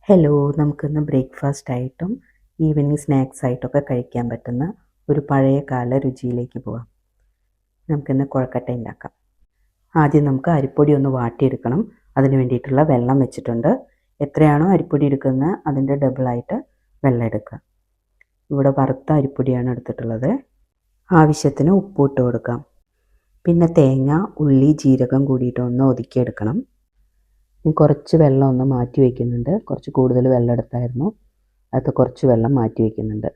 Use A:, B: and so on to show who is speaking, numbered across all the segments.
A: Hello, നമുക്കിന്ന് breakfast ആയിട്ടും evening snacks ആയിട്ടൊക്കെ കഴിക്കാൻ പറ്റുന്ന ഒരു പഴയ കാല രുചിയിലേക്ക് പോവാം. നമുക്കിന്ന് കുഴക്കട്ട ഉണ്ടാക്കാം. ആദ്യം നമുക്ക് അരിപ്പൊടി ഒന്ന് വാട്ടിയെടുക്കണം. അതിന് വേണ്ടിയിട്ടുള്ള വെള്ളം വെച്ചിട്ടുണ്ട്. എത്രയാണോ അരിപ്പൊടി എടുക്കുന്നത് അതിൻ്റെ ഡബിളായിട്ട് വെള്ളം എടുക്കുക. ഇവിടെ വറുത്ത അരിപ്പൊടിയാണ് എടുത്തിട്ടുള്ളത്. ആവശ്യത്തിന് ഉപ്പ് ഇട്ട് കൊടുക്കാം. പിന്നെ തേങ്ങ, ഉള്ളി, ജീരകം കൂടിയിട്ട് ഒന്ന് ഒതുക്കിയെടുക്കണം. കുറച്ച് വെള്ളം ഒന്ന് മാറ്റി വയ്ക്കുന്നുണ്ട്. കുറച്ച് കൂടുതൽ വെള്ളം എടുത്തായിരുന്നു, അത് കുറച്ച് വെള്ളം മാറ്റി വയ്ക്കുന്നുണ്ട്.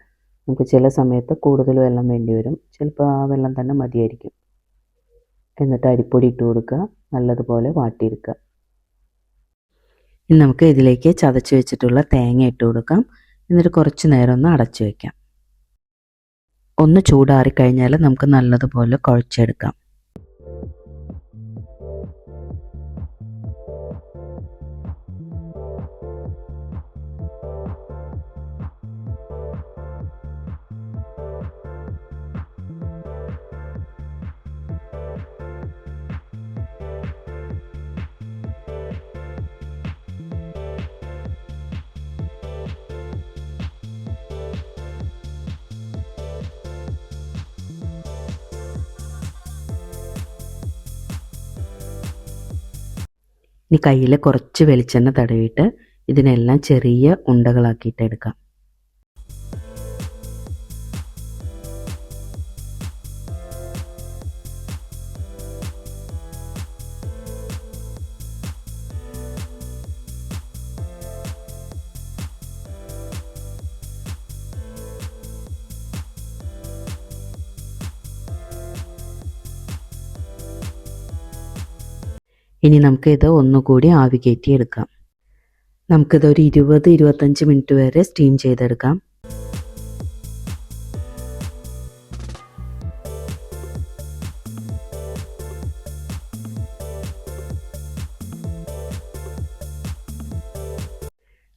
A: നമുക്ക് ചില സമയത്ത് കൂടുതൽ വെള്ളം വേണ്ടി വരും, ചിലപ്പോൾ ആ വെള്ളം തന്നെ മതിയായിരിക്കും. എന്നിട്ട് അരിപ്പൊടി ഇട്ട് കൊടുക്കുക, നല്ലതുപോലെ വാട്ടിയെടുക്കുക. ഇനി നമുക്ക് ഇതിലേക്ക് ചതച്ച് വെച്ചിട്ടുള്ള തേങ്ങ ഇട്ട് കൊടുക്കാം. എന്നിട്ട് കുറച്ച് നേരം ഒന്ന് അടച്ചു വയ്ക്കാം. ഒന്ന് ചൂടാറിക്കഴിഞ്ഞാൽ നമുക്ക് നല്ലതുപോലെ കുഴച്ചെടുക്കാം. ഇനി കയ്യിൽ കുറച്ച് വെളിച്ചെണ്ണ തടവിയിട്ട് ഇതിനെല്ലാം ചെറിയ ഉണ്ടകളാക്കിയിട്ട് എടുക്കാം. ഇനി നമുക്കിത് ഒന്നുകൂടി ആവി കയറ്റിയെടുക്കാം. നമുക്കിതൊരു 20-25 മിനിറ്റ് വരെ സ്റ്റീം ചെയ്തെടുക്കാം.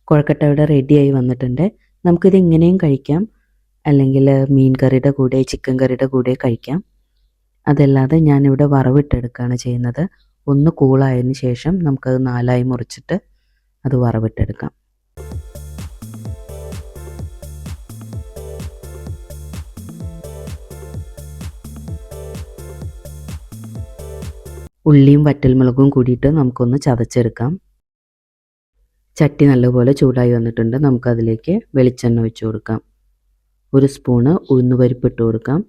A: കുഴക്കട്ട ഇവിടെ റെഡിയായി വന്നിട്ടുണ്ട്. നമുക്കിത് ഇങ്ങനെയും കഴിക്കാം, അല്ലെങ്കിൽ മീൻ കറിയുടെ കൂടെ, ചിക്കൻ കറിയുടെ കൂടെ കഴിക്കാം. അതല്ലാതെ ഞാനിവിടെ വറവിട്ടെടുക്കുകയാണ് ചെയ്യുന്നത്. ഒന്ന് കൂളായതിന് ശേഷം നമുക്കത് 4ആയി മുറിച്ചിട്ട് അത് വറവിട്ടെടുക്കാം. ഉള്ളിയും വറ്റൽമുളകും കൂടിയിട്ട് നമുക്കൊന്ന് ചതച്ചെടുക്കാം. ചട്ടി നല്ലപോലെ ചൂടായി വന്നിട്ടുണ്ട്. നമുക്കതിലേക്ക് വെളിച്ചെണ്ണ ഒഴിച്ച് കൊടുക്കാം. 1 സ്പൂണ് ഉഴുന്നുപരിപ്പ് ഇട്ട് കൊടുക്കാം.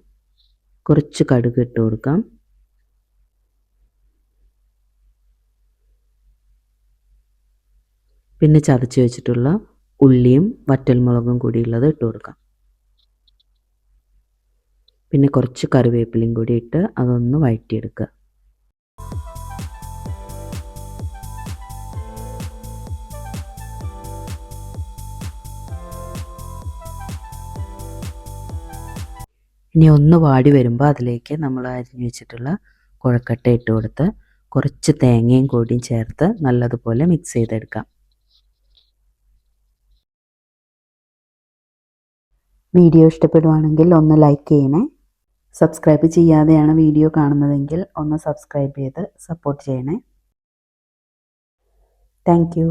A: കുറച്ച് കടുക് ഇട്ട് കൊടുക്കാം. പിന്നെ ചതച്ച് വെച്ചിട്ടുള്ള ഉള്ളിയും വറ്റൽമുളകും കൂടിയുള്ളത് ഇട്ട് കൊടുക്കാം. പിന്നെ കുറച്ച് കറിവേപ്പിലയും കൂടി ഇട്ട് അതൊന്ന് വഴറ്റിയെടുക്കുക. ഇനി ഒന്ന് വാടി വരുമ്പോൾ അതിലേക്ക് നമ്മൾ അരിഞ്ഞു വെച്ചിട്ടുള്ള കുഴക്കട്ട ഇട്ട് കൊടുത്ത് കുറച്ച് തേങ്ങയും കൂടിയും ചേർത്ത് നല്ലതുപോലെ മിക്സ് ചെയ്തെടുക്കാം. വീഡിയോ ഇഷ്ടപ്പെടുവാണെങ്കിൽ ഒന്ന് ലൈക്ക് ചെയ്യണേ. സബ്സ്ക്രൈബ് ചെയ്യാതെയാണ് വീഡിയോ കാണുന്നതെങ്കിൽ ഒന്ന് സബ്സ്ക്രൈബ് ചെയ്ത് സപ്പോർട്ട് ചെയ്യണേ. Thank you.